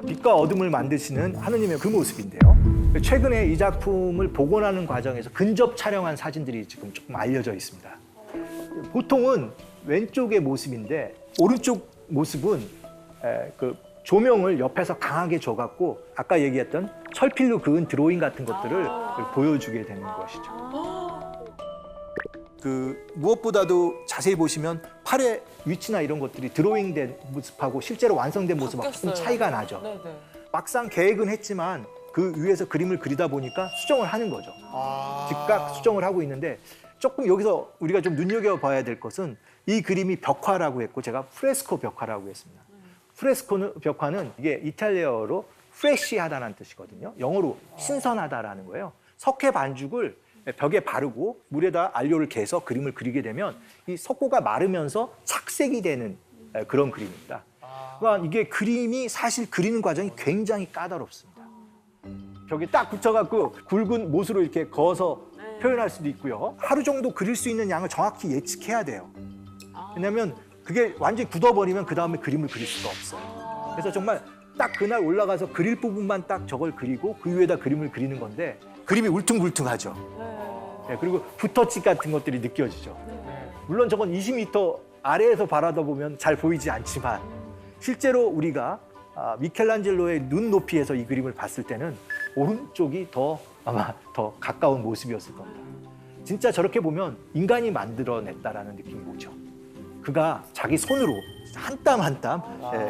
빛과 어둠을 만드시는 하느님의 그 모습인데요. 최근에 이 작품을 복원하는 과정에서 근접 촬영한 사진들이 지금 조금 알려져 있습니다. 보통은 왼쪽의 모습인데 오른쪽 모습은 그 조명을 옆에서 강하게 줘갖고 아까 얘기했던 철필로 그은 드로잉 같은 것들을 보여주게 되는 것이죠. 그 무엇보다도 자세히 보시면 팔의 위치나 이런 것들이 드로잉된 모습하고 실제로 완성된 모습하고 조금 차이가 나죠. 네네. 막상 계획은 했지만 그 위에서 그림을 그리다 보니까 수정을 하는 거죠. 즉각 수정을 하고 있는데 조금 여기서 우리가 좀 눈여겨봐야 될 것은 이 그림이 벽화라고 했고 제가 프레스코 벽화라고 했습니다. 프레스코 벽화는 이게 이탈리아어로 프레시하다는 뜻이거든요. 영어로 신선하다라는 거예요. 석회 반죽을 벽에 바르고 물에다 알료를 개서 그림을 그리게 되면 이 석고가 마르면서 착색이 되는 그런 그림입니다. 그러니까 이게 그림이 사실 그리는 과정이 굉장히 까다롭습니다. 벽에 딱 붙여갖고 굵은 못으로 이렇게 그어서 표현할 수도 있고요. 하루 정도 그릴 수 있는 양을 정확히 예측해야 돼요. 왜냐하면 그게 완전히 굳어버리면 그 다음에 그림을 그릴 수가 없어요. 그래서 정말 딱 그날 올라가서 그릴 부분만 딱 저걸 그리고 그 위에다 그림을 그리는 건데 그림이 울퉁불퉁하죠. 네, 그리고 붓터치 같은 것들이 느껴지죠. 물론 저건 20m 아래에서 바라다 보면 잘 보이지 않지만 실제로 우리가 미켈란젤로의 눈 높이에서 이 그림을 봤을 때는 오른쪽이 아마 더 가까운 모습이었을 겁니다. 진짜 저렇게 보면 인간이 만들어냈다라는 느낌이 오죠. 그가 자기 손으로 한 땀 한 땀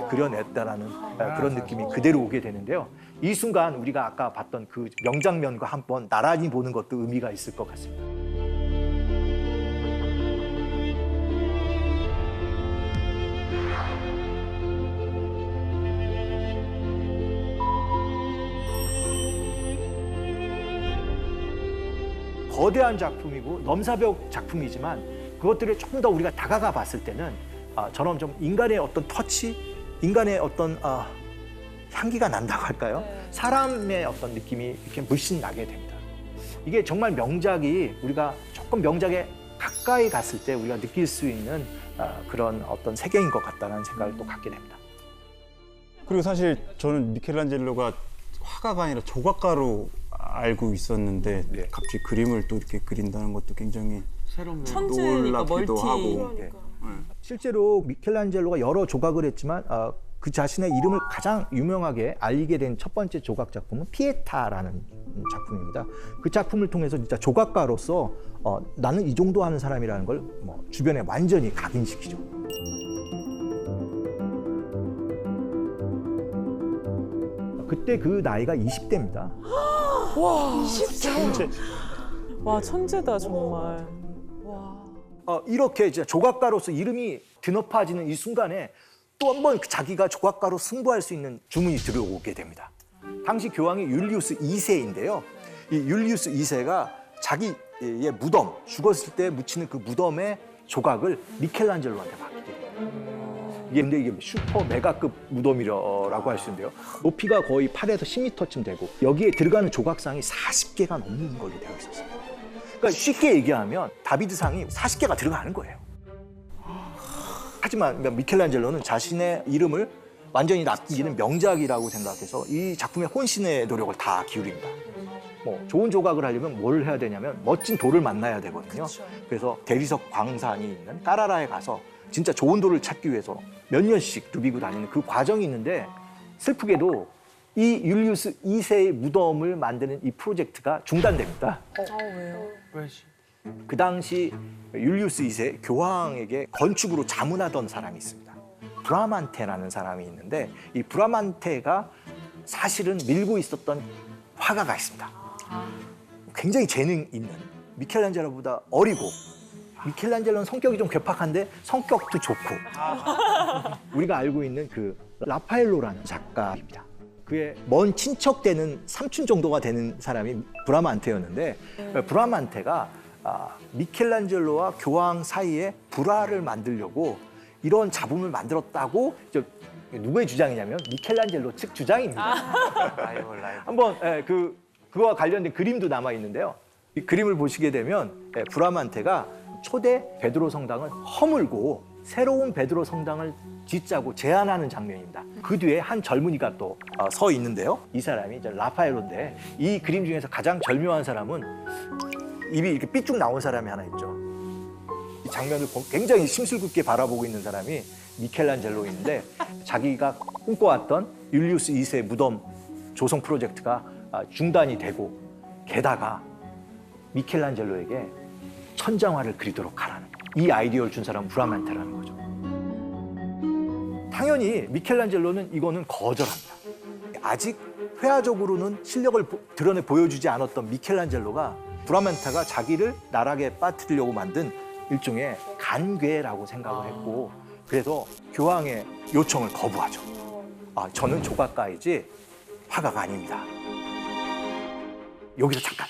그려냈다라는 그런 느낌이 그대로 오게 되는데요. 이 순간 우리가 아까 봤던 그 명장면과 한번 나란히 보는 것도 의미가 있을 것 같습니다. 거대한 작품이고 넘사벽 작품이지만 그것들을 조금 더 우리가 다가가 봤을 때는 저런 좀 인간의 어떤 터치, 인간의 어떤 향기가 난다고 할까요? 사람의 어떤 느낌이 이렇게 물씬 나게 됩니다. 이게 정말 명작이 우리가 조금 명작에 가까이 갔을 때 우리가 느낄 수 있는 그런 어떤 세계인 것 같다는 생각을 또 갖게 됩니다. 그리고 사실 저는 미켈란젤로가 화가가 아니라 조각가로 알고 있었는데 네. 갑자기 그림을 또 이렇게 그린다는 것도 굉장히 천재니까 놀랍기도 멀티. 하고. 실제로 미켈란젤로가 여러 조각을 했지만 그 자신의 이름을 가장 유명하게 알리게 된 첫 번째 조각 작품은 피에타라는 작품입니다. 그 작품을 통해서 진짜 조각가로서 나는 이 정도 하는 사람이라는 걸 주변에 완전히 각인시키죠. 그때 그 나이가 20대입니다. 와, 진짜. 와, 천재다, 정말. 와. 이렇게 이제 조각가로서 이름이 드높아지는 이 순간에 또 한 번 자기가 조각가로 승부할 수 있는 주문이 들어오게 됩니다. 당시 교황이 율리우스 2세인데요. 이 율리우스 2세가 자기의 무덤, 죽었을 때 묻히는 그 무덤의 조각을 미켈란젤로한테 맡기게 돼요. 근데 이게 슈퍼 메가급 무덤이라고 할 수 있는데요. 높이가 거의 8에서 10m쯤 되고 여기에 들어가는 조각상이 40개가 넘는 걸로 되어 있었어요. 그러니까 쉽게 얘기하면 다비드상이 40개가 들어가는 거예요. 하지만 미켈란젤로는 자신의 이름을 완전히 남기는 명작이라고 생각해서 이 작품에 혼신의 노력을 다 기울입니다. 좋은 조각을 하려면 뭘 해야 되냐면 멋진 돌을 만나야 되거든요. 그래서 대리석 광산이 있는 까라라에 가서 진짜 좋은 돌을 찾기 위해서 몇 년씩 누비고 다니는 그 과정이 있는데 슬프게도 이 율리우스 2세의 무덤을 만드는 이 프로젝트가 중단됩니다. 왜요? 그 당시 율리우스 2세 교황에게 건축으로 자문하던 사람이 있습니다. 브라만테라는 사람이 있는데 이 브라만테가 사실은 밀고 있었던 화가가 있습니다. 굉장히 재능 있는 미켈란젤로보다 어리고 미켈란젤로는 성격이 좀 괴팍한데 성격도 좋고 우리가 알고 있는 그 라파엘로라는 작가입니다. 그의 먼 친척 되는 삼촌 정도가 되는 사람이 브라만테였는데 브라만테가 미켈란젤로와 교황 사이에 불화를 만들려고 이런 작품을 만들었다고 누구의 주장이냐면 미켈란젤로 측 주장입니다. 한번 그와 관련된 그림도 남아 있는데요. 이 그림을 보시게 되면 브라만테가 초대 베드로 성당을 허물고 새로운 베드로 성당을 짓자고 제안하는 장면입니다. 그 뒤에 한 젊은이가 또 서 있는데요. 이 사람이 이제 라파엘로인데 이 그림 중에서 가장 절묘한 사람은 입이 이렇게 삐쭉 나온 사람이 하나 있죠. 이 장면을 굉장히 심술궂게 바라보고 있는 사람이 미켈란젤로인데 자기가 꿈꿔왔던 율리우스 2세의 무덤 조성 프로젝트가 중단이 되고 게다가 미켈란젤로에게 천장화를 그리도록 하라는 이 아이디어를 준 사람은 브라만테라는 거죠. 당연히 미켈란젤로는 이거는 거절합니다. 아직 회화적으로는 실력을 드러내 보여주지 않았던 미켈란젤로가 브라만테가 자기를 나락에 빠뜨리려고 만든 일종의 간괴라고 생각을 했고 그래서 교황의 요청을 거부하죠. 저는 조각가이지 화가가 아닙니다. 여기서 잠깐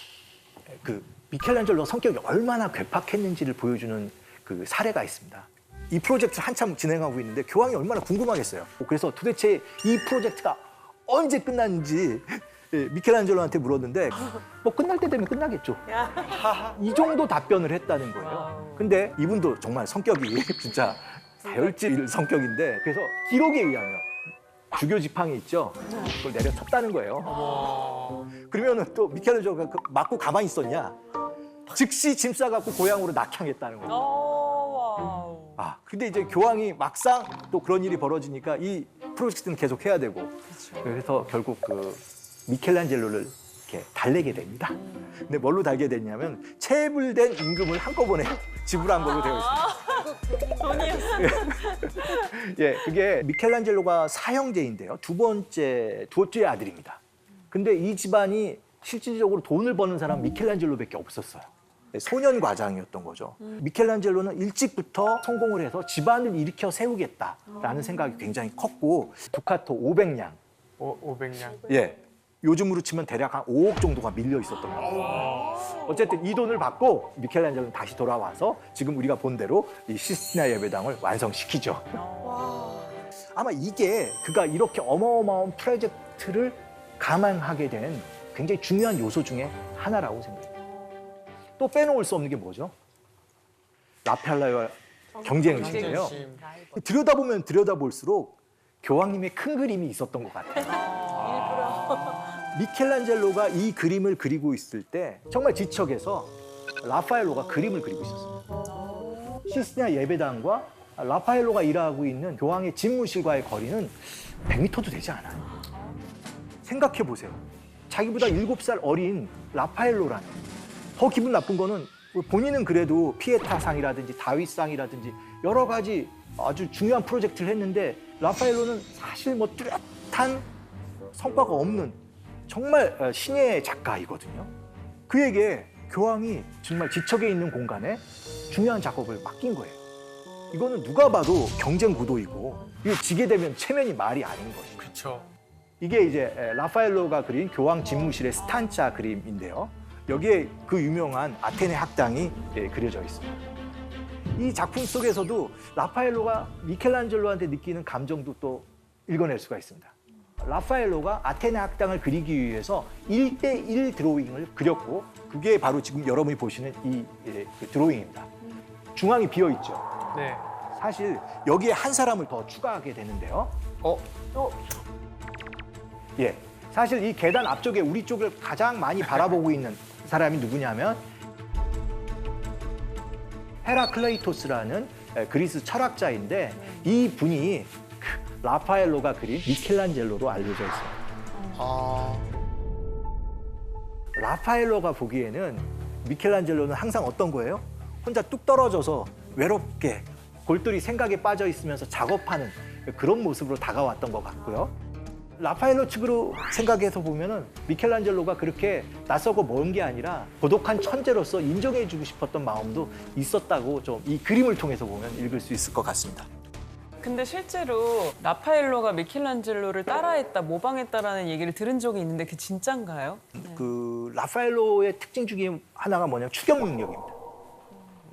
그 미켈란젤로 성격이 얼마나 괴팍했는지를 보여주는 그 사례가 있습니다. 이 프로젝트를 한참 진행하고 있는데 교황이 얼마나 궁금하겠어요. 그래서 도대체 이 프로젝트가 언제 끝났는지 미켈란젤로한테 물었는데 뭐 끝날 때 되면 끝나겠죠. 이 정도 답변을 했다는 거예요. 근데 이분도 정말 성격이 진짜 다혈질 성격인데 그래서 기록에 의하면 주교 지팡이 있죠. 그걸 내려쳤다는 거예요. 그러면은 또 미켈란젤로가 맞고 가만히 있었냐? 즉시 짐 싸갖고 고향으로 낙향했다는 거예요. 근데 이제 교황이 막상 또 그런 일이 벌어지니까 이 프로젝트는 계속 해야 되고 그래서 결국 그 미켈란젤로를 이렇게 달래게 됩니다. 근데 뭘로 달게 됐냐면 체불된 임금을 한꺼번에 지불한 걸로 되어 있습니다. 돈이었어요. 예, 그게 미켈란젤로가 사형제인데요. 두 번째 아들입니다. 근데 이 집안이 실질적으로 돈을 버는 사람 미켈란젤로밖에 없었어요. 소년 과장이었던 거죠. 미켈란젤로는 일찍부터 성공을 해서 집안을 일으켜 세우겠다라는 생각이 굉장히 컸고 두카토 500냥. 500냥. 예. 요즘으로 치면 대략 한 5억 정도가 밀려 있었던 거예요. 어쨌든 이 돈을 받고 미켈란젤로는 다시 돌아와서 지금 우리가 본 대로 이 시스티나 예배당을 완성시키죠. 아마 이게 그가 이렇게 어마어마한 프로젝트를 감행하게 된 굉장히 중요한 요소 중에 하나라고 생각해요. 또 빼놓을 수 없는 게 뭐죠? 라펠라와 경쟁의식이에요. 들여다보면 들여다볼수록 교황님의 큰 그림이 있었던 것 같아요. 미켈란젤로가 이 그림을 그리고 있을 때 정말 지척에서 라파엘로가 그림을 그리고 있었어요. 시스티나 예배당과 라파엘로가 일하고 있는 교황의 집무실과의 거리는 100m도 되지 않아요. 생각해 보세요. 자기보다 7살 어린 라파엘로라는. 더 기분 나쁜 거는 본인은 그래도 피에타상이라든지 다윗상이라든지 여러 가지 아주 중요한 프로젝트를 했는데 라파엘로는 사실 뭐 뚜렷한 성과가 없는 정말 신의 작가이거든요. 그에게 교황이 정말 지척에 있는 공간에 중요한 작업을 맡긴 거예요. 이거는 누가 봐도 경쟁 구도이고 이거 지게 되면 체면이 말이 아닌 거죠. 그렇죠. 이게 이제 라파엘로가 그린 교황 집무실의 스탄차 그림인데요. 여기에 그 유명한 아테네 학당이 그려져 있습니다. 이 작품 속에서도 라파엘로가 미켈란젤로한테 느끼는 감정도 또 읽어낼 수가 있습니다. 라파엘로가 아테네 학당을 그리기 위해서 1:1 드로잉을 그렸고 그게 바로 지금 여러분이 보시는 이 드로잉입니다. 중앙이 비어 있죠. 네. 사실 여기에 한 사람을 더 추가하게 되는데요. 예, 사실 이 계단 앞쪽에 우리 쪽을 가장 많이 바라보고 있는 사람이 누구냐면 헤라클레이토스라는 그리스 철학자인데 이 분이 라파엘로가 그린 미켈란젤로로 알려져 있어요. 라파엘로가 보기에는 미켈란젤로는 항상 어떤 거예요? 혼자 뚝 떨어져서 외롭게 골똘히 생각에 빠져 있으면서 작업하는 그런 모습으로 다가왔던 것 같고요. 라파엘로 측으로 생각해서 보면은 미켈란젤로가 그렇게 낯서고 먼 게 아니라 고독한 천재로서 인정해주고 싶었던 마음도 있었다고 좀 이 그림을 통해서 보면 읽을 수 있을 것 같습니다. 근데 실제로 라파엘로가 미켈란젤로를 따라했다, 모방했다라는 얘기를 들은 적이 있는데 그게 진짠가요? 그 라파엘로의 특징 중에 하나가 뭐냐면 추격 능력입니다.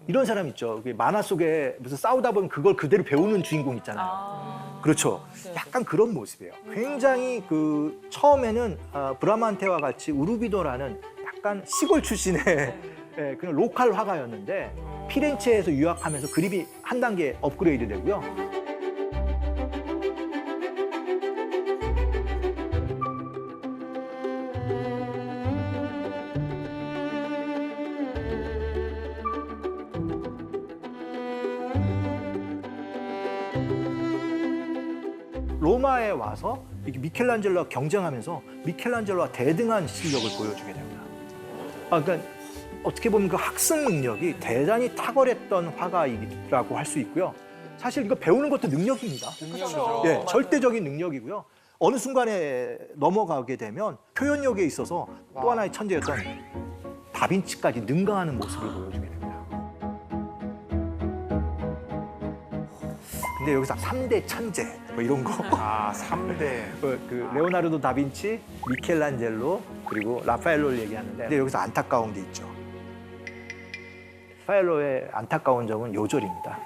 이런 사람 있죠. 만화 속에 무슨 싸우다 보면 그걸 그대로 배우는 주인공 있잖아요. 그렇죠. 약간 그런 모습이에요. 굉장히 그 처음에는 브라만테와 같이 우르비도라는 약간 시골 출신의 그런 로컬 화가였는데 피렌체에서 유학하면서 그림이 한 단계 업그레이드 되고요. 로마에 와서 이렇게 미켈란젤로와 경쟁하면서 미켈란젤로와 대등한 실력을 보여주게 됩니다. 그러니까 어떻게 보면 그 학습 능력이 대단히 탁월했던 화가이라고 할 수 있고요. 사실 이거 배우는 것도 능력입니다. 그렇죠. 예, 절대적인 능력이고요. 어느 순간에 넘어가게 되면 표현력에 있어서 또 하나의 천재였던 다빈치까지 능가하는 모습을 보여주게 됩니다. 근데 여기서 3대 천재 뭐 이런 거. 아, 3대. 그 레오나르도 다빈치, 미켈란젤로 그리고 라파엘로를 얘기하는데 근데 여기서 안타까운 게 있죠. 라파엘로의 안타까운 점은 요절입니다.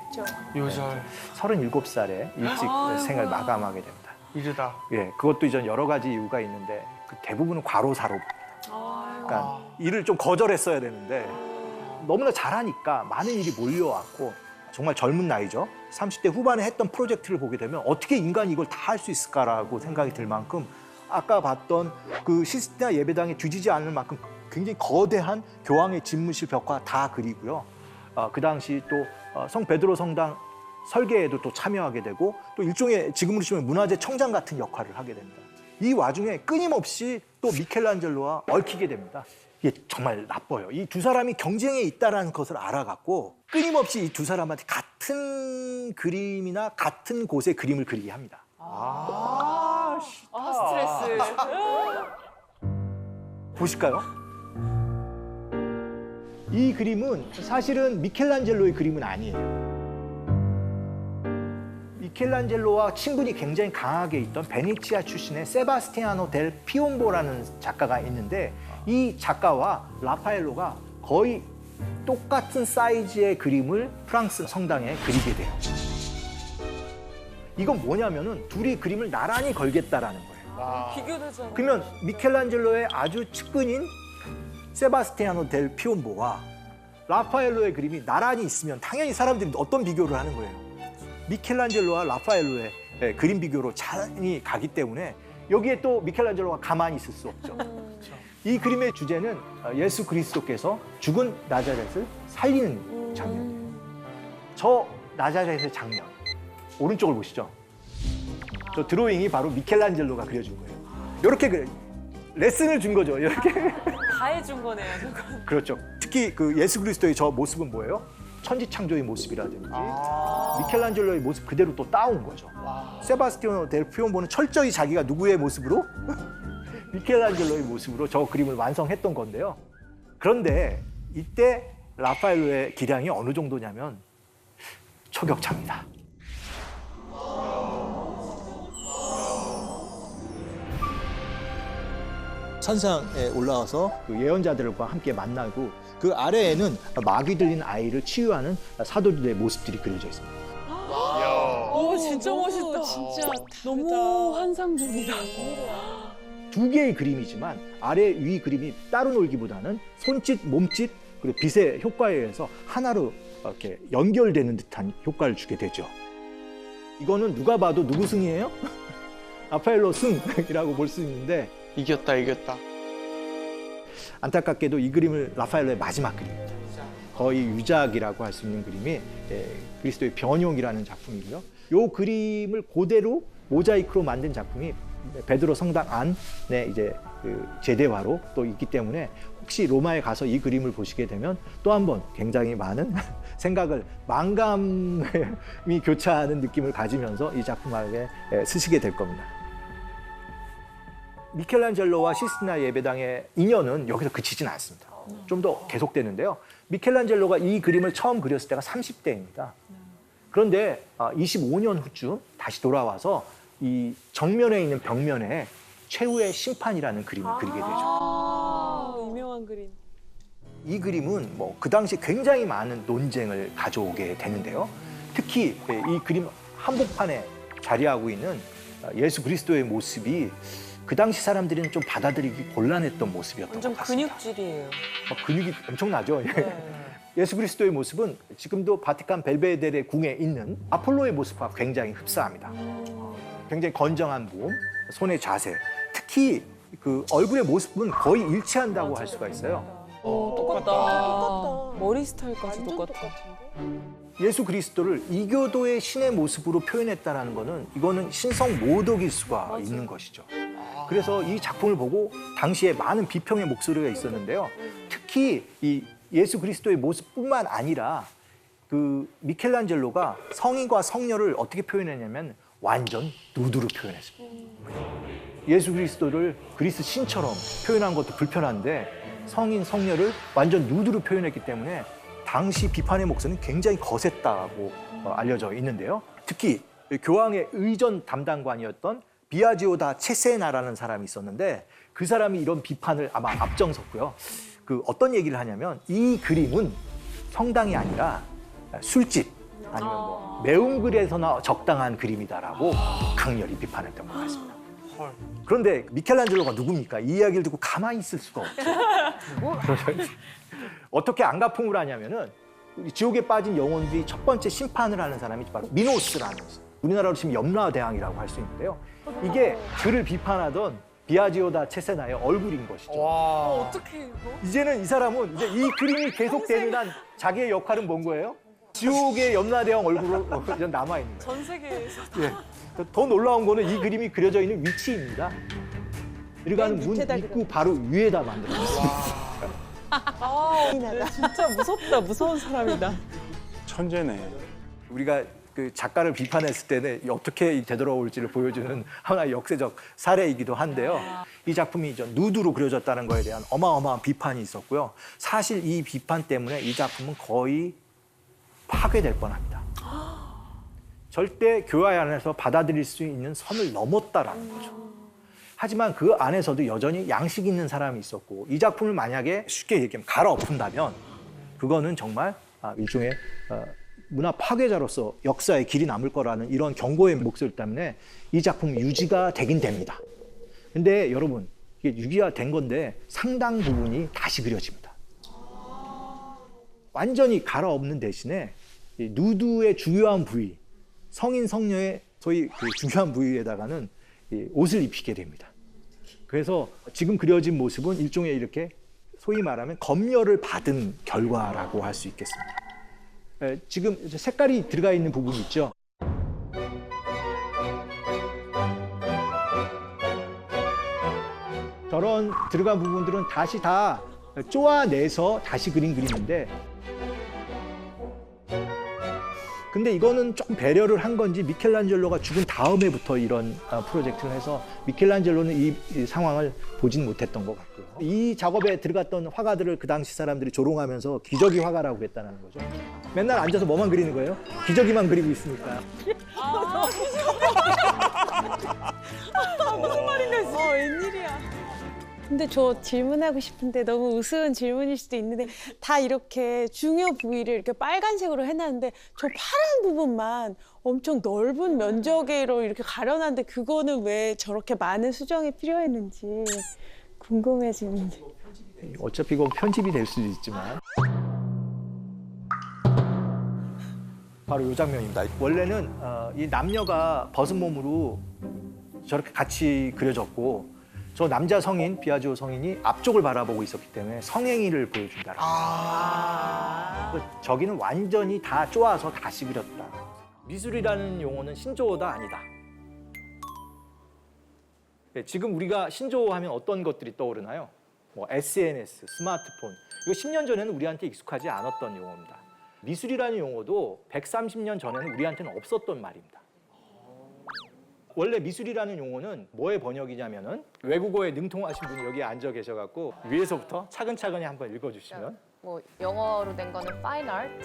요절. 37살에 일찍 생을 마감하게 됩니다. 이르다. 예, 그것도 이전 여러 가지 이유가 있는데 그 대부분은 과로사로. 그러니까 일을 좀 거절했어야 되는데 너무나 잘하니까 많은 일이 몰려왔고 정말 젊은 나이죠. 30대 후반에 했던 프로젝트를 보게 되면 어떻게 인간이 이걸 다 할 수 있을까라고 생각이 들 만큼 아까 봤던 그 시스티나 예배당에 뒤지지 않을 만큼 굉장히 거대한 교황의 집무실 벽화 다 그리고요. 그 당시 또 성 베드로 성당 설계에도 또 참여하게 되고 또 일종의 지금으로 치면 문화재 청장 같은 역할을 하게 됩니다. 이 와중에 끊임없이 또 미켈란젤로와 얽히게 됩니다. 이게 정말 나빠요. 이 두 사람이 경쟁에 있다는 것을 알아갖고 끊임없이 이 두 사람한테 같은 그림이나 같은 곳의 그림을 그리게 합니다. 스트레스. 보실까요? 이 그림은 사실은 미켈란젤로의 그림은 아니에요. 미켈란젤로와 친분이 굉장히 강하게 있던 베네치아 출신의 세바스티아노 델 피옴보라는 작가가 있는데 이 작가와 라파엘로가 거의 똑같은 사이즈의 그림을 프랑스 성당에 그리게 돼요. 이건 뭐냐면은 둘이 그림을 나란히 걸겠다라는 거예요. 비교되잖아. 그러면 미켈란젤로의 아주 측근인 세바스티아노 델 피옴보와 라파엘로의 그림이 나란히 있으면 당연히 사람들이 어떤 비교를 하는 거예요. 미켈란젤로와 라파엘로의 그림 비교로 자연히 가기 때문에 여기에 또 미켈란젤로가 가만히 있을 수 없죠. 이 그림의 주제는 예수 그리스도께서 죽은 나자렛을 살리는 장면이에요. 저 나자렛의 장면, 오른쪽을 보시죠. 저 드로잉이 바로 미켈란젤로가 그려준 거예요. 이렇게 레슨을 준 거죠. 이렇게. 다 해준 거네요, 저건. 그렇죠. 특히 그 예수 그리스도의 저 모습은 뭐예요? 천지창조의 모습이라든지 미켈란젤로의 모습 그대로 또 따온 거죠. 세바스티아노 델 피옴보는 철저히 자기가 누구의 모습으로? 미켈란젤로의 모습으로 저 그림을 완성했던 건데요. 그런데 이때 라파엘로의 기량이 어느 정도냐면 초격차입니다. 산상에 올라와서 그 예언자들과 함께 만나고 그 아래에는 마귀 들린 아이를 치유하는 사도들의 모습들이 그려져 있습니다. 오, 진짜 멋있다. 진짜 너무 환상적이다. 두 개의 그림이지만 아래 위 그림이 따로 놀기보다는 손짓, 몸짓 그리고 빛의 효과에 의해서 하나로 이렇게 연결되는 듯한 효과를 주게 되죠. 이거는 누가 봐도 누구 승이에요? 라파엘로 승이라고 볼 수 있는데 이겼다, 이겼다. 안타깝게도 이 그림을 라파엘로의 마지막 그림입니다. 거의 유작이라고 할 수 있는 그림이 그리스도의 변용이라는 작품이고요. 이 그림을 그대로 모자이크로 만든 작품이 베드로 성당 안에 이제 그 제대화로 또 있기 때문에 혹시 로마에 가서 이 그림을 보시게 되면 또 한 번 굉장히 많은 생각을 만감이 교차하는 느낌을 가지면서 이 작품 안에 쓰시게 될 겁니다. 미켈란젤로와 시스티나 예배당의 인연은 여기서 그치진 않습니다. 좀 더 계속되는데요. 미켈란젤로가 이 그림을 처음 그렸을 때가 30대입니다. 그런데 25년 후쯤 다시 돌아와서 이 정면에 있는 벽면에 최후의 심판이라는 그림을 그리게 되죠. 유명한 그림. 이 그림은 뭐 그 당시 굉장히 많은 논쟁을 가져오게 되는데요. 특히 이 그림 한복판에 자리하고 있는 예수 그리스도의 모습이 그 당시 사람들은 좀 받아들이기 곤란했던 모습이었던 완전 것 같습니다. 근육질이에요. 근육이 엄청나죠. 네. 예수 그리스도의 모습은 지금도 바티칸 벨베데레 궁에 있는 아폴로의 모습과 굉장히 흡사합니다. 굉장히 건정한 몸, 손의 자세, 특히 그 얼굴의 모습은 거의 일치한다고 할 수가 있어요. 똑같다. 머리 스타일까지 똑같아. 예수 그리스도를 이교도의 신의 모습으로 표현했다는 거는 이거는 신성 모독일 수가 있는 것이죠. 그래서 이 작품을 보고 당시에 많은 비평의 목소리가 있었는데요. 특히 이 예수 그리스도의 모습뿐만 아니라 그 미켈란젤로가 성인과 성녀를 어떻게 표현했냐면 완전 누드로 표현했습니다. 예수 그리스도를 그리스 신처럼 표현한 것도 불편한데 성인, 성녀를 완전 누드로 표현했기 때문에 당시 비판의 목소리는 굉장히 거셌다고 알려져 있는데요. 특히 교황의 의전 담당관이었던 비아지오 다 체세나라는 사람이 있었는데 그 사람이 이런 비판을 아마 앞장섰고요. 그 어떤 얘기를 하냐면 이 그림은 성당이 아니라 술집 아니면 뭐 매운 글에서나 적당한 그림이다라고 강렬히 비판했던 것 같습니다. 그런데 미켈란젤로가 누굽니까? 이 이야기를 듣고 가만히 있을 수가 없죠. 어떻게 안가품을 하냐면은 지옥에 빠진 영혼들이 첫 번째 심판을 하는 사람이 바로 미노스라는, 우리나라로 치면 염라대왕이라고 할 수 있는데요. 이게 그를 비판하던 비아지오다 체세나의 얼굴인 것이죠. 어떻게 이거? 이제는 이 사람은 이제 이 그림이 계속되는 한 자기의 역할은 뭔 거예요? 지옥의 염라대왕 얼굴로 남아 있는 거예요. 전 세계에서 예. 더 놀라운 거는 이 그림이 그려져 있는 위치입니다. 들어가는 문 입구 바로 위에다 만들어놨습니다. 진짜 무섭다. 무서운 사람이다. 천재네. 우리가 그 작가를 비판했을 때는 어떻게 되돌아올지를 보여주는 하나의 역사적 사례이기도 한데요. 이 작품이 이제 누드로 그려졌다는 거에 대한 어마어마한 비판이 있었고요. 사실 이 비판 때문에 이 작품은 거의 파괴될 뻔합니다. 절대 교회 안에서 받아들일 수 있는 선을 넘었다라는 거죠. 하지만 그 안에서도 여전히 양식 있는 사람이 있었고 이 작품을 만약에 쉽게 얘기하면 갈아엎은다면 그거는 정말 일종의 문화 파괴자로서 역사의 길이 남을 거라는 이런 경고의 목소리 때문에 이 작품이 유지가 되긴 됩니다. 근데 여러분 이게 유지가 된 건데 상당 부분이 다시 그려집니다. 완전히 갈아엎는 대신에 이 누드의 중요한 부위, 성인 성녀의 소위 그 중요한 부위에다가는 이 옷을 입히게 됩니다. 그래서 지금 그려진 모습은 일종의 이렇게 소위 말하면 검열을 받은 결과라고 할 수 있겠습니다. 지금 색깔이 들어가 있는 부분이 있죠. 저런 들어간 부분들은 다시 다 쪼아내서 다시 그린 그림인데 근데 이거는 조금 배려를 한 건지 미켈란젤로가 죽은 다음에부터 이런 프로젝트를 해서 미켈란젤로는 이 상황을 보진 못했던 것 같고요. 이 작업에 들어갔던 화가들을 그 당시 사람들이 조롱하면서 기저귀 화가라고 그랬다는 거죠. 맨날 앉아서 뭐만 그리는 거예요? 기저귀만 그리고 있으니까. 무슨 말인가? 웬일이야? 근데 저 질문하고 싶은데 너무 우스운 질문일 수도 있는데 다 이렇게 중요 부위를 이렇게 빨간색으로 해놨는데 저 파란 부분만 엄청 넓은 면적으로 이렇게 가려놨는데 그거는 왜 저렇게 많은 수정이 필요했는지 궁금해지는데. 어차피 이거 편집이 될 수도 있지만 바로 이 장면입니다. 원래는 이 남녀가 벗은 몸으로 저렇게 같이 그려졌고 저 남자 성인, 비아지오 성인이 앞쪽을 바라보고 있었기 때문에 성행위를 보여준다. 저기는 완전히 다 쪼아서 다시 그렸다. 미술이라는 용어는 신조어다 아니다. 네, 지금 우리가 신조어하면 어떤 것들이 떠오르나요? 뭐 SNS, 스마트폰. 이거 10년 전에는 우리한테 익숙하지 않았던 용어입니다. 미술이라는 용어도 130년 전에는 우리한테는 없었던 말입니다. 원래 미술이라는 용어는 뭐의 번역이냐면은 외국어에 능통하신 분이 여기 앉아 계셔갖고 위에서부터 차근차근히 한번 읽어주시면. 뭐 영어로 된 거는 fine art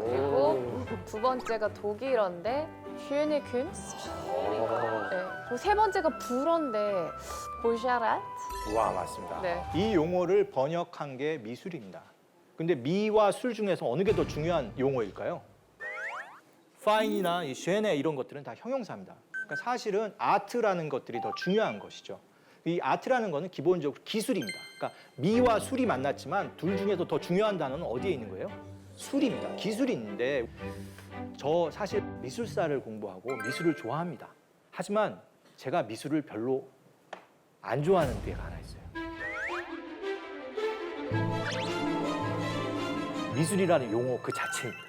그리고 두 번째가 독일어인데 schöne Kunst 네. 그리고 세 번째가 불어인데 Beaux-Arts 와, 맞습니다. 네. 이 용어를 번역한 게 미술입니다. 근데 미와 술 중에서 어느 게 더 중요한 용어일까요? fine이나 이 쉐네 이런 것들은 다 형용사입니다. 그러니까 사실은 아트라는 것들이 더 중요한 것이죠. 이 아트라는 거는 기본적으로 기술입니다. 그러니까 미와 술이 만났지만 둘 중에서 더 중요한 단어는 어디에 있는 거예요? 술입니다. 기술이 있는데 저 사실 미술사를 공부하고 미술을 좋아합니다. 하지만 제가 미술을 별로 안 좋아하는 데가 하나 있어요. 미술이라는 용어 그 자체입니다.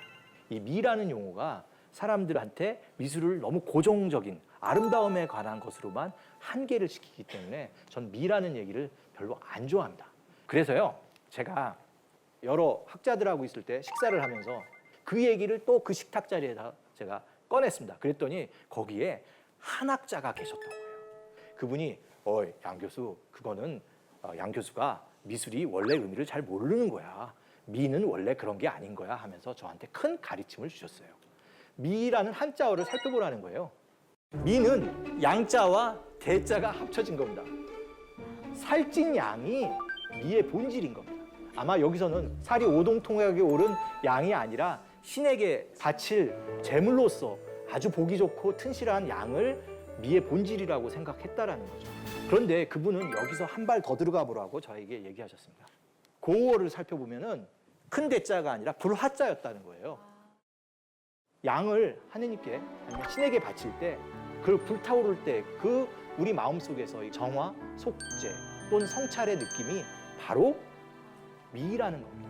이 미라는 용어가 사람들한테 미술을 너무 고정적인 아름다움에 관한 것으로만 한계를 시키기 때문에 전 미라는 얘기를 별로 안 좋아합니다. 그래서요, 제가 여러 학자들하고 있을 때 식사를 하면서 그 얘기를 또 그 식탁 자리에다 제가 꺼냈습니다. 그랬더니 거기에 한 학자가 계셨던 거예요. 그분이 양 교수, 그거는 양 교수가 미술이 원래 의미를 잘 모르는 거야. 미는 원래 그런 게 아닌 거야 하면서 저한테 큰 가르침을 주셨어요. 미라는 한자어를 살펴보라는 거예요. 미는 양자와 대자가 합쳐진 겁니다. 살찐 양이 미의 본질인 겁니다. 아마 여기서는 살이 오동통하게 오른 양이 아니라 신에게 바칠 제물로서 아주 보기 좋고 튼실한 양을 미의 본질이라고 생각했다라는 거죠. 그런데 그분은 여기서 한 발 더 들어가 보라고 저에게 얘기하셨습니다. 고어를 살펴보면은 큰 대자가 아니라 불화자였다는 거예요. 양을 하느님께 아니면 신에게 바칠 때 그 불타오를 때 그 우리 마음속에서 정화, 속죄 또는 성찰의 느낌이 바로 미라는 겁니다.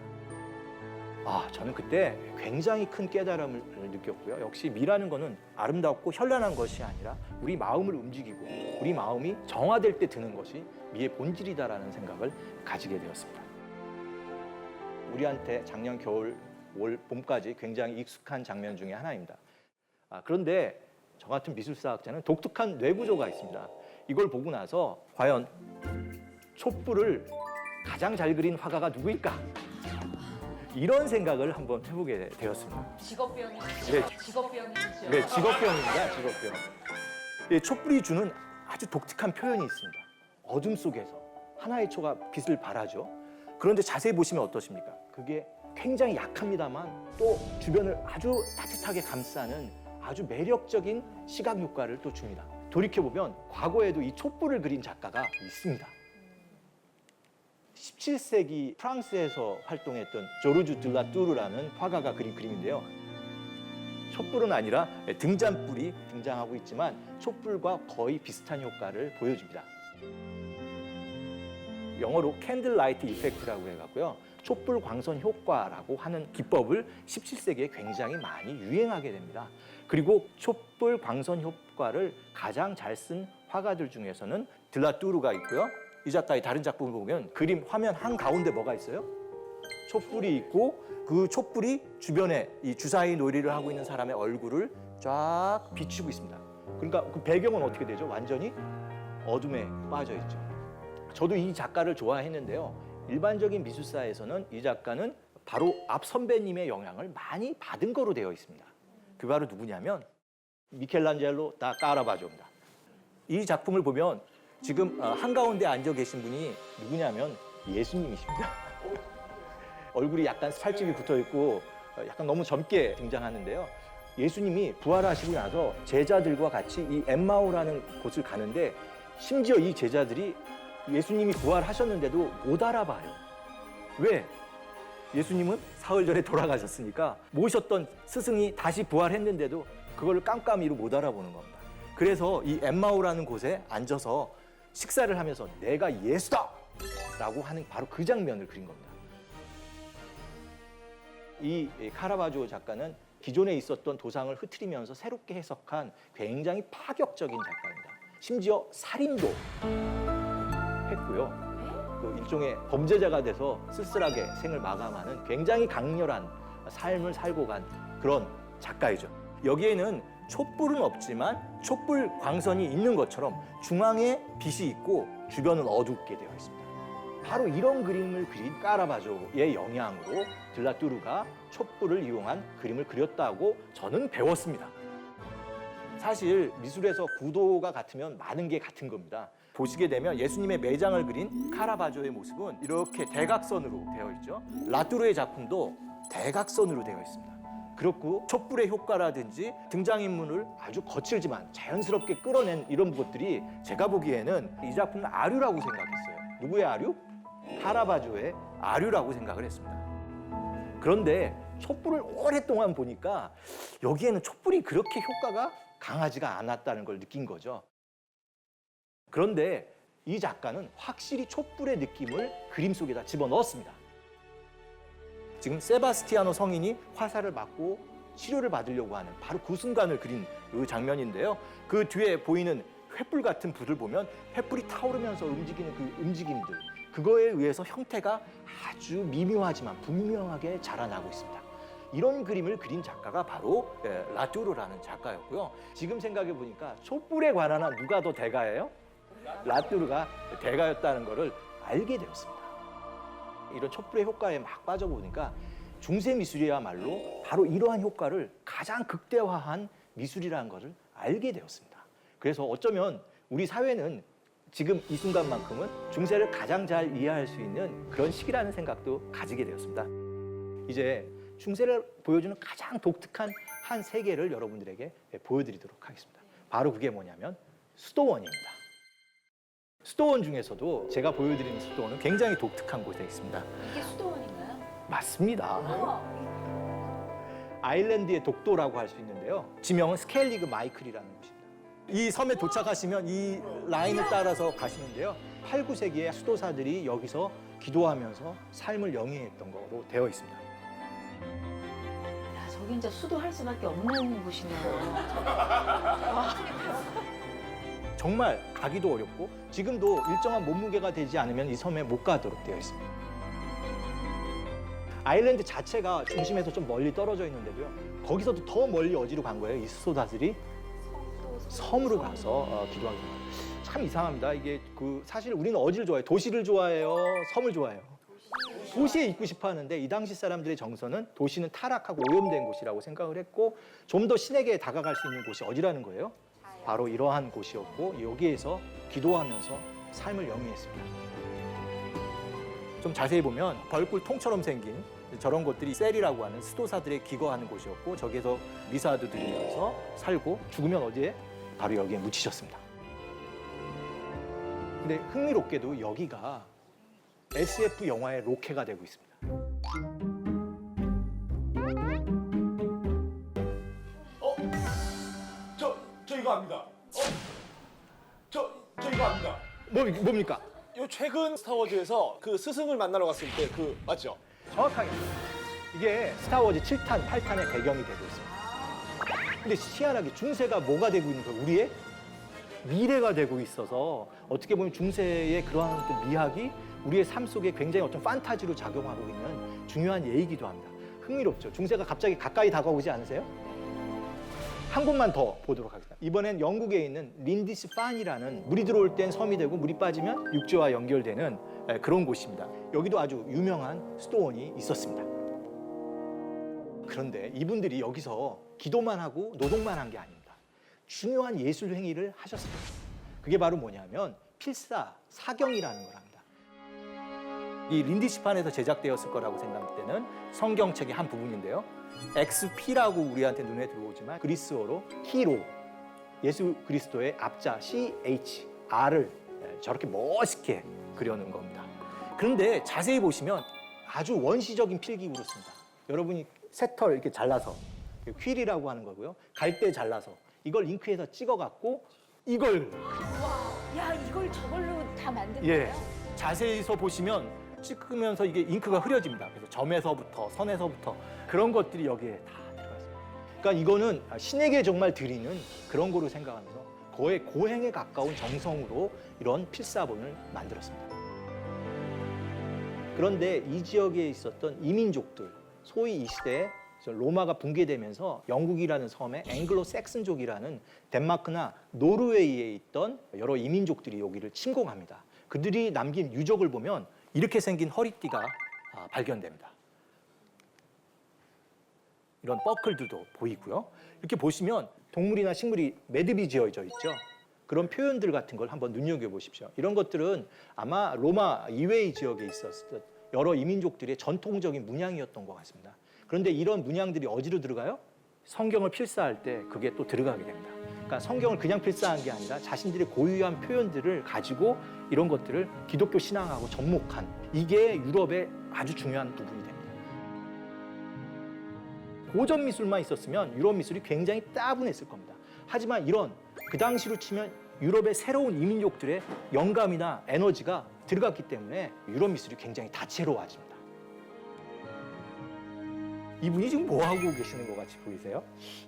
저는 그때 굉장히 큰 깨달음을 느꼈고요. 역시 미라는 거는 아름답고 현란한 것이 아니라 우리 마음을 움직이고 우리 마음이 정화될 때 드는 것이 미의 본질이다라는 생각을 가지게 되었습니다. 우리한테 작년 겨울, 올 봄까지 굉장히 익숙한 장면 중에 하나입니다. 그런데 저 같은 미술사학자는 독특한 뇌구조가 있습니다. 이걸 보고 나서 과연 촛불을 가장 잘 그린 화가가 누구일까? 이런 생각을 한번 해보게 되었습니다. 직업병이시죠? 네. 직업병이시죠? 네, 직업병입니다. 직업병. 예, 촛불이 주는 아주 독특한 표현이 있습니다. 어둠 속에서 하나의 초가 빛을 발하죠. 그런데 자세히 보시면 어떠십니까? 그게 굉장히 약합니다만 또 주변을 아주 따뜻하게 감싸는 아주 매력적인 시각 효과를 또 줍니다. 돌이켜보면 과거에도 이 촛불을 그린 작가가 있습니다. 17세기 프랑스에서 활동했던 조르주 들라뚜르라는 화가가 그린 그림인데요. 촛불은 아니라 등잔불이 등장하고 있지만 촛불과 거의 비슷한 효과를 보여줍니다. 영어로 캔들 라이트 이펙트라고 해갖고요. 촛불 광선 효과라고 하는 기법을 17세기에 굉장히 많이 유행하게 됩니다. 그리고 촛불 광선 효과를 가장 잘 쓴 화가들 중에서는 들라뚜르가 있고요. 이 작가의 다른 작품을 보면 그림 화면 한가운데 뭐가 있어요? 촛불이 있고 그 촛불이 주변에 이 주사위 놀이를 하고 있는 사람의 얼굴을 쫙 비추고 있습니다. 그러니까 그 배경은 어떻게 되죠? 완전히 어둠에 빠져 있죠. 저도 이 작가를 좋아했는데요. 일반적인 미술사에서는 이 작가는 바로 앞 선배님의 영향을 많이 받은 거로 되어 있습니다. 그 바로 누구냐면 미켈란젤로 다 까라바조입니다. 이 작품을 보면 지금 한가운데 앉아 계신 분이 누구냐면 예수님이십니다. 얼굴이 약간 살집이 붙어 있고 약간 너무 젊게 등장하는데요. 예수님이 부활하시고 나서 제자들과 같이 이 엠마오라는 곳을 가는데 심지어 이 제자들이 예수님이 부활하셨는데도 못 알아봐요. 왜? 예수님은 사흘 전에 돌아가셨으니까 모셨던 스승이 다시 부활했는데도 그걸 깜깜이로 못 알아보는 겁니다. 그래서 이 엠마오라는 곳에 앉아서 식사를 하면서 내가 예수다! 라고 하는 바로 그 장면을 그린 겁니다. 이 카라바조 작가는 기존에 있었던 도상을 흐트리면서 새롭게 해석한 굉장히 파격적인 작가입니다. 심지어 살인도 했고요. 또 일종의 범죄자가 돼서 쓸쓸하게 생을 마감하는 굉장히 강렬한 삶을 살고 간 그런 작가이죠. 여기에는 촛불은 없지만 촛불 광선이 있는 것처럼 중앙에 빛이 있고 주변은 어둡게 되어 있습니다. 바로 이런 그림을 그린 까라바조의 영향으로 들라뚜르가 촛불을 이용한 그림을 그렸다고 저는 배웠습니다. 사실 미술에서 구도가 같으면 많은 게 같은 겁니다. 보시게 되면 예수님의 매장을 그린 카라바조의 모습은 이렇게 대각선으로 되어 있죠. 라뚜르의 작품도 대각선으로 되어 있습니다. 그렇고 촛불의 효과라든지 등장인물을 아주 거칠지만 자연스럽게 끌어낸 이런 것들이 제가 보기에는 이 작품은 아류라고 생각했어요. 누구의 아류? 카라바조의 아류라고 생각을 했습니다. 그런데 촛불을 오랫동안 보니까 여기에는 촛불이 그렇게 효과가 강하지가 않았다는 걸 느낀 거죠. 그런데 이 작가는 확실히 촛불의 느낌을 그림 속에다 집어넣었습니다. 지금 세바스티아노 성인이 화살을 맞고 치료를 받으려고 하는 바로 그 순간을 그린 이 장면인데요. 그 뒤에 보이는 횃불 같은 불을 보면 횃불이 타오르면서 움직이는 그 움직임들, 그거에 의해서 형태가 아주 미묘하지만 분명하게 자라나고 있습니다. 이런 그림을 그린 작가가 바로 라뚜르라는 작가였고요. 지금 생각해 보니까 촛불에 관한 한 누가 더 대가예요? 라뚜르가 대가였다는 것을 알게 되었습니다. 이런 촛불의 효과에 막 빠져보니까 중세 미술이야말로 바로 이러한 효과를 가장 극대화한 미술이라는 것을 알게 되었습니다. 그래서 어쩌면 우리 사회는 지금 이 순간만큼은 중세를 가장 잘 이해할 수 있는 그런 시기라는 생각도 가지게 되었습니다. 이제 중세를 보여주는 가장 독특한 한 세계를 여러분들에게 보여드리도록 하겠습니다. 바로 그게 뭐냐면 수도원입니다. 수도원 중에서도 제가 보여드리는 수도원은 굉장히 독특한 곳에 있습니다. 이게 수도원인가요? 맞습니다. 아일랜드의 독도라고 할 수 있는데요. 지명은 스켈리그 마이클이라는 곳입니다. 이 섬에 도착하시면 이 라인을 따라서 가시는데요. 8, 9세기에 수도사들이 여기서 기도하면서 삶을 영위했던 거로 되어 있습니다. 야, 저기 이제 수도할 수밖에 없는 곳이네요. 정말 가기도 어렵고 지금도 일정한 몸무게가 되지 않으면 이 섬에 못 가도록 되어 있습니다. 아일랜드 자체가 중심에서 좀 멀리 떨어져 있는데도요. 거기서도 더 멀리 어디로 간 거예요? 이 수도사들이 섬으로 가서 기도하게 됩니다. 참 이상합니다. 이게 사실 우리는 어디를 좋아해요? 도시를 좋아해요? 섬을 좋아해요? 도시에 있고 싶어 하는데 이 당시 사람들의 정서는 도시는 타락하고 오염된 곳이라고 생각을 했고 좀 더 신에게 다가갈 수 있는 곳이 어디라는 거예요? 바로 이러한 곳이었고 여기에서 기도하면서 삶을 영위했습니다. 좀 자세히 보면 벌꿀 통처럼 생긴 저런 곳들이 셀이라고 하는 수도사들의 기거하는 곳이었고 저기에서 미사도 드리면서 살고 죽으면 어디에? 바로 여기에 묻히셨습니다. 근데 흥미롭게도 여기가 SF 영화의 로케가 되고 있습니다. 저 이거 압니다. 저 이거 압니다. 뭡니까? 요 최근 스타워즈에서 그 스승을 만나러 갔을 때 맞죠? 정확하게 이게 스타워즈 7탄, 8탄의 배경이 되고 있습니다. 근데 희한하게 중세가 뭐가 되고 있는 거예요? 우리의 미래가 되고 있어서 어떻게 보면 중세의 그러한 어떤 미학이 우리의 삶 속에 굉장히 어떤 판타지로 작용하고 있는 중요한 예이기도 합니다. 흥미롭죠? 중세가 갑자기 가까이 다가오지 않으세요? 한 곳만 더 보도록 하겠습니다. 이번엔 영국에 있는 린디스판이라는 물이 들어올 땐 섬이 되고 물이 빠지면 육지와 연결되는 그런 곳입니다. 여기도 아주 유명한 수도원이 있었습니다. 그런데 이분들이 여기서 기도만 하고 노동만 한 게 아닙니다. 중요한 예술 행위를 하셨습니다. 그게 바로 뭐냐면 필사, 사경이라는 걸 합니다. 이 린디시판에서 제작되었을 거라고 생각되는 성경책의 한 부분인데요. XP라고 우리한테 눈에 들어오지만 그리스어로 히로, 예수 그리스도의 앞자 CHR을 저렇게 멋있게 그려놓은 겁니다. 그런데 자세히 보시면 아주 원시적인 필기구로 씁니다. 여러분이 새털 이렇게 잘라서 휠이라고 하는 거고요. 갈대 잘라서 이걸 잉크에서 찍어갖고 이걸 야, 이걸 저걸로 다 만든 예 거예요? 자세히서 보시면 찍으면서 이게 잉크가 흐려집니다. 그래서 점에서부터 선에서부터 그런 것들이 여기에 다 들어가 있습니다. 그러니까 이거는 신에게 정말 드리는 그런 거로 생각하면서 거의 고행에 가까운 정성으로 이런 필사본을 만들었습니다. 그런데 이 지역에 있었던 이민족들, 소위 이 시대에 로마가 붕괴되면서 영국이라는 섬에 앵글로 섹슨족이라는 덴마크나 노르웨이에 있던 여러 이민족들이 여기를 침공합니다. 그들이 남긴 유적을 보면 이렇게 생긴 허리띠가 발견됩니다. 이런 버클들도 보이고요. 이렇게 보시면 동물이나 식물이 매듭이 지어져 있죠. 그런 표현들 같은 걸 한번 눈여겨보십시오. 이런 것들은 아마 로마 이외의 지역에 있었던 여러 이민족들의 전통적인 문양이었던 것 같습니다. 그런데 이런 문양들이 어디로 들어가요? 성경을 필사할 때 그게 또 들어가게 됩니다. 그러니까 성경을 그냥 필사한 게 아니라 자신들의 고유한 표현들을 가지고 이런 것들을 기독교 신앙하고 접목한 이게 유럽의 아주 중요한 부분이 됩니다. 고전 미술만 있었으면 유럽 미술이 굉장히 따분했을 겁니다. 하지만 이런 그 당시로 치면 유럽의 새로운 이민족들의 영감이나 에너지가 들어갔기 때문에 유럽 미술이 굉장히 다채로워집니다. 이분이 지금 뭐 하고 계시는 것 같이 보이세요?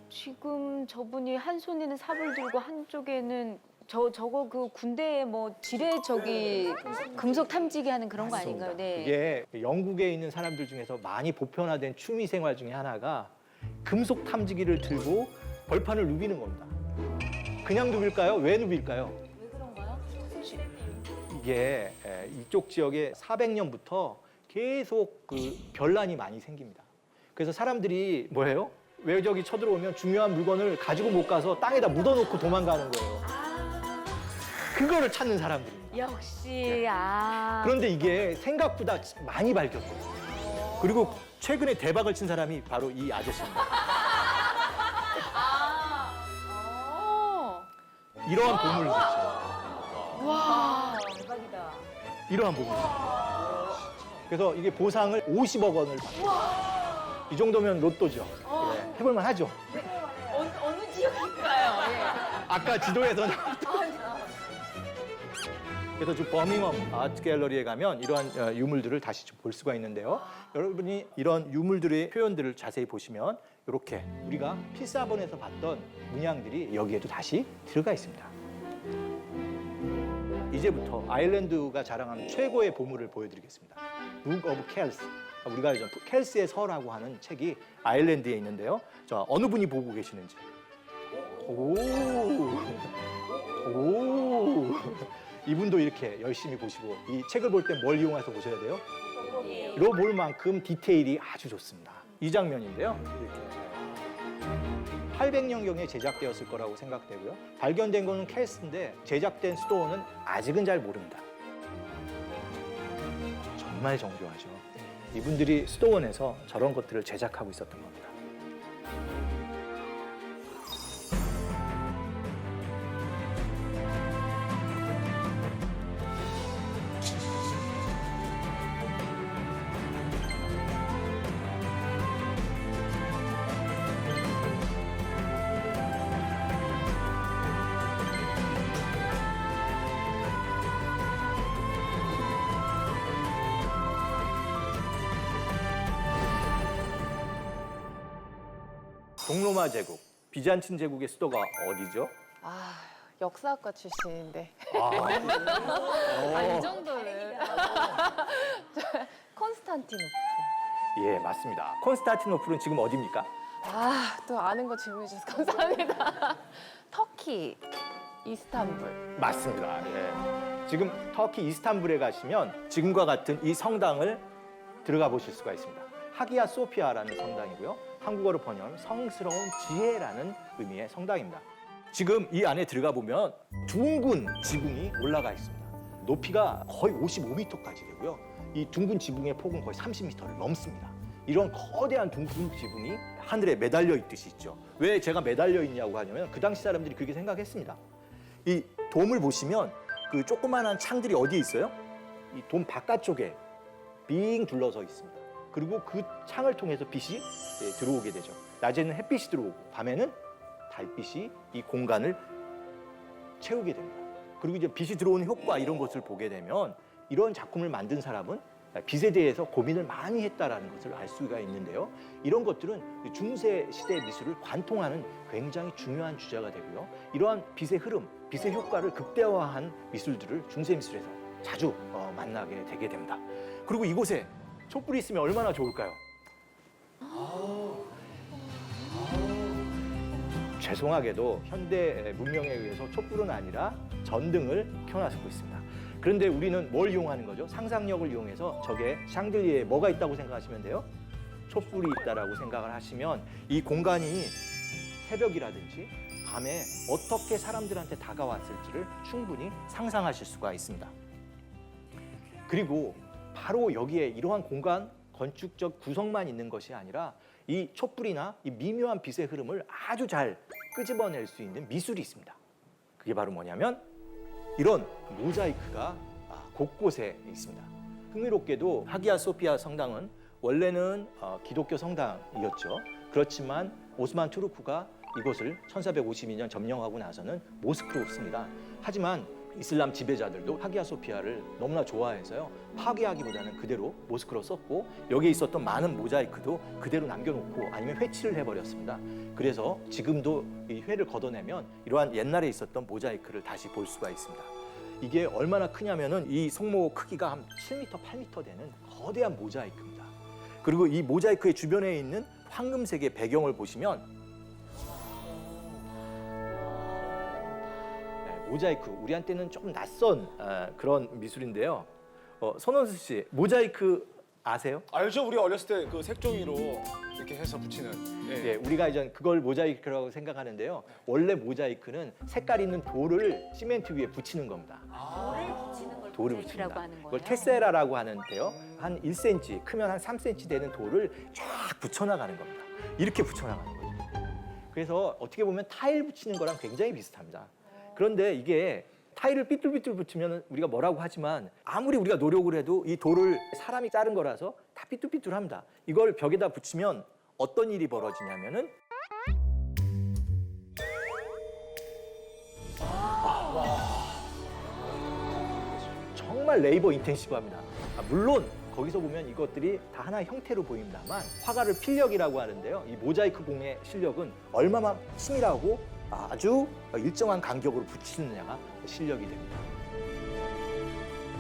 지금 저분이 한 손에는 삽을 들고 한쪽에는 저거 그 군대에 뭐 지뢰 저기 금속 탐지기 하는 그런 거 아닌가요? 네. 이게 영국에 있는 사람들 중에서 많이 보편화된 취미 생활 중에 하나가 금속 탐지기를 들고 벌판을 누비는 겁니다. 그냥 누빌까요? 왜 누빌까요? 왜 그런가요? 이게 이쪽 지역에 400년부터 계속 그 변란이 많이 생깁니다. 그래서 사람들이 뭐예요? 외적이 쳐들어오면 중요한 물건을 가지고 못 가서 땅에다 묻어놓고 도망가는 거예요. 그거를 찾는 사람들입니다. 역시 그런데 이게 생각보다 많이 밝혔거든요. 그리고 최근에 대박을 친 사람이 바로 이 아저씨입니다. 이러한 보물을 줬어요. 와 대박이다. 이러한 보물. 그래서 이게 보상을 50억 원을 받았어요. 이 정도면 로또죠. 네, 해볼만 하죠. 어느 지역일까요? 예. 아까 지도에서는. 그래서 지금 버밍엄 아트 갤러리에 가면 이러한 유물들을 다시 좀 볼 수가 있는데요. 여러분이 이런 유물들의 표현들을 자세히 보시면 이렇게 우리가 필사본에서 봤던 문양들이 여기에도 다시 들어가 있습니다. 이제부터 아일랜드가 자랑하는 최고의 보물을 보여드리겠습니다. Book of Kells. 우리가 이제 켈스의 서라고 하는 책이 아일랜드에 있는데요. 자, 어느 분이 보고 계시는지. 오. 이분도 이렇게 열심히 보시고 이 책을 볼 때 뭘 이용해서 보셔야 돼요? 이로 볼 만큼 디테일이 아주 좋습니다. 이 장면인데요. 이렇게 800년경에 제작되었을 거라고 생각되고요. 발견된 거는 켈스인데 제작된 수도원은 아직은 잘 모릅니다. 정말 정교하죠. 이분들이 수도원에서 저런 것들을 제작하고 있었던 겁니다. 동로마 제국, 비잔틴 제국의 수도가 어디죠? 역사학과 출신인데. 아, 이 정도는. 콘스탄티노플. 예, 맞습니다. 콘스탄티노플은 지금 어디입니까? 또 아는 거 질문해 주셔서 감사합니다. 터키, 이스탄불. 맞습니다. 예. 지금 터키 이스탄불에 가시면 지금과 같은 이 성당을 들어가 보실 수가 있습니다. 하기야 소피아라는 성당이고요. 한국어로 번역하면 성스러운 지혜라는 의미의 성당입니다. 지금 이 안에 들어가 보면 둥근 지붕이 올라가 있습니다. 높이가 거의 55m까지 되고요. 이 둥근 지붕의 폭은 거의 30m를 넘습니다. 이런 거대한 둥근 지붕이 하늘에 매달려 있듯이 있죠. 왜 제가 매달려 있냐고 하냐면 그 당시 사람들이 그렇게 생각했습니다. 이 돔을 보시면 그 조그만한 창들이 어디에 있어요? 이 돔 바깥쪽에 빙 둘러서 있습니다. 그리고 그 창을 통해서 빛이 들어오게 되죠. 낮에는 햇빛이 들어오고 밤에는 달빛이 이 공간을 채우게 됩니다. 그리고 이제 빛이 들어오는 효과 이런 것을 보게 되면 이런 작품을 만든 사람은 빛에 대해서 고민을 많이 했다라는 것을 알 수가 있는데요. 이런 것들은 중세 시대 미술을 관통하는 굉장히 중요한 주제가 되고요. 이러한 빛의 흐름, 빛의 효과를 극대화한 미술들을 중세 미술에서 자주 만나게 되게 됩니다. 그리고 이곳에 촛불이 있으면 얼마나 좋을까요? 죄송하게도 현대 문명에 의해서 촛불은 아니라 전등을 켜놔쓰고 있습니다. 그런데 우리는 뭘 이용하는 거죠? 상상력을 이용해서 저게 샹들리에에 뭐가 있다고 생각하시면 돼요? 촛불이 있다라고 생각을 하시면 이 공간이 새벽이라든지 밤에 어떻게 사람들한테 다가왔을지를 충분히 상상하실 수가 있습니다. 그리고 바로 여기에 이러한 공간, 건축적 구성만 있는 것이 아니라 이 촛불이나 이 미묘한 빛의 흐름을 아주 잘 끄집어낼 수 있는 미술이 있습니다. 그게 바로 뭐냐면 이런 모자이크가 곳곳에 있습니다. 흥미롭게도 하기야 소피아 성당은 원래는 기독교 성당이었죠. 그렇지만 오스만 투르크가 이곳을 1452년 점령하고 나서는 모스크로 씁니다. 하지만 이슬람 지배자들도 하기야 소피아를 너무나 좋아해서요. 파괴하기보다는 그대로 모스크로 썼고 여기에 있었던 많은 모자이크도 그대로 남겨놓고 아니면 회치를 해버렸습니다. 그래서 지금도 이 회를 걷어내면 이러한 옛날에 있었던 모자이크를 다시 볼 수가 있습니다. 이게 얼마나 크냐면은 이 성모 크기가 한 7m, 8m 되는 거대한 모자이크입니다. 그리고 이 모자이크의 주변에 있는 황금색의 배경을 보시면 모자이크, 우리한테는 조금 낯선 그런 미술인데요. 손원수 씨, 모자이크 아세요? 알죠? 우리 어렸을 때 그 색종이로 이렇게 해서 붙이는. 예. 예, 우리가 이제 그걸 모자이크라고 생각하는데요. 원래 모자이크는 색깔 있는 돌을 시멘트 위에 붙이는 겁니다. 돌을 붙입니다. 하는 거예요? 그걸 테세라라고 하는데요. 한 1cm, 크면 한 3cm 되는 돌을 쫙 붙여나가는 겁니다. 이렇게 붙여나가는 거죠. 그래서 어떻게 보면 타일 붙이는 거랑 굉장히 비슷합니다. 그런데 이게 타일을 삐뚤삐뚤 붙이면 우리가 뭐라고 하지만 아무리 우리가 노력을 해도 이 돌을 사람이 자른 거라서 다 삐뚤삐뚤합니다. 이걸 벽에다 붙이면 어떤 일이 벌어지냐면은 정말 레이버 인텐시브합니다. 물론 거기서 보면 이것들이 다 하나의 형태로 보입니다만 화가를 필력이라고 하는데요. 이 모자이크 공의 실력은 얼마나 치밀하고 아주 일정한 간격으로 붙이느냐가 실력이 됩니다.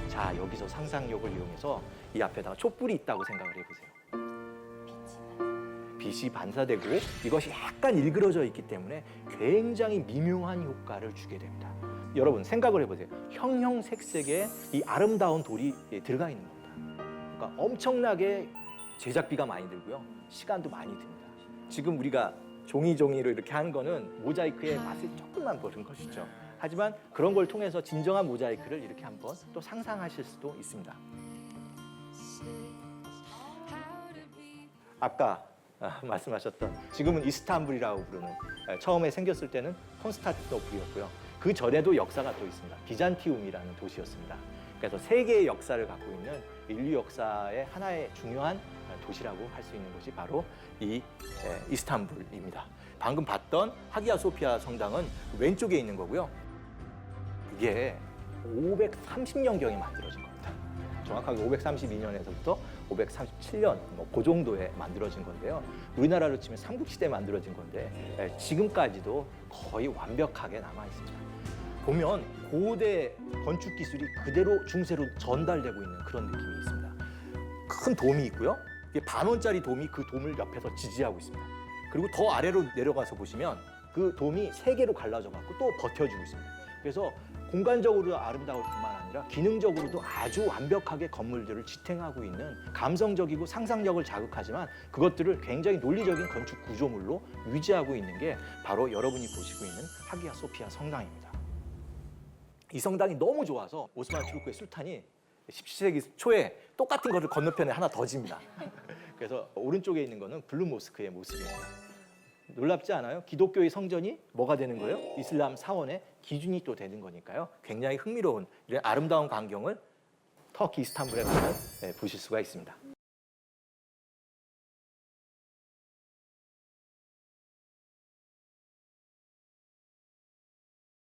자, 여기서 상상력을 이용해서 이 앞에다가 촛불이 있다고 생각을 해보세요. 빛이 반사되고 이것이 약간 일그러져 있기 때문에 굉장히 미묘한 효과를 주게 됩니다. 여러분 생각을 해보세요. 형형색색의 이 아름다운 돌이 들어가 있는 겁니다. 그러니까 엄청나게 제작비가 많이 들고요. 시간도 많이 듭니다. 지금 우리가 종이로 이렇게 한 거는 모자이크의 맛을 조금만 보는 것이죠. 하지만 그런 걸 통해서 진정한 모자이크를 이렇게 한번 또 상상하실 수도 있습니다. 아까 말씀하셨던 지금은 이스탄불이라고 부르는 처음에 생겼을 때는 콘스탄티노플이었고요. 그 전에도 역사가 또 있습니다. 비잔티움이라는 도시였습니다. 그래서 세계의 역사를 갖고 있는 인류 역사의 하나의 중요한 도시라고 할 수 있는 것이 바로 이 이스탄불입니다. 방금 봤던 하기야 소피아 성당은 왼쪽에 있는 거고요. 이게 530년경에 만들어진 겁니다. 정확하게 532년에서부터 537년 그 정도에 만들어진 건데요. 우리나라로 치면 삼국시대에 만들어진 건데 지금까지도 거의 완벽하게 남아 있습니다. 보면 고대 건축 기술이 그대로 중세로 전달되고 있는 그런 느낌이 있습니다. 큰 돔이 있고요. 이게 10,000원짜리 돔이 그 돔을 옆에서 지지하고 있습니다. 그리고 더 아래로 내려가서 보시면 그 돔이 3개로 갈라져 갖고 또 버텨주고 있습니다. 그래서 공간적으로 아름다울 뿐만 아니라 기능적으로도 아주 완벽하게 건물들을 지탱하고 있는 감성적이고 상상력을 자극하지만 그것들을 굉장히 논리적인 건축 구조물로 유지하고 있는 게 바로 여러분이 보시고 있는 하기야 소피아 성당입니다. 이 성당이 너무 좋아서 오스만 투르크의 술탄이 17세기 초에 똑같은 거를 건너편에 하나 더 집니다. 그래서 오른쪽에 있는 거는 블루 모스크의 모습입니다. 놀랍지 않아요? 기독교의 성전이 뭐가 되는 거예요? 이슬람 사원의 기준이 또 되는 거니까요. 굉장히 흥미로운 이런 아름다운 광경을 터키 이스탄불에 가면 보실 수가 있습니다.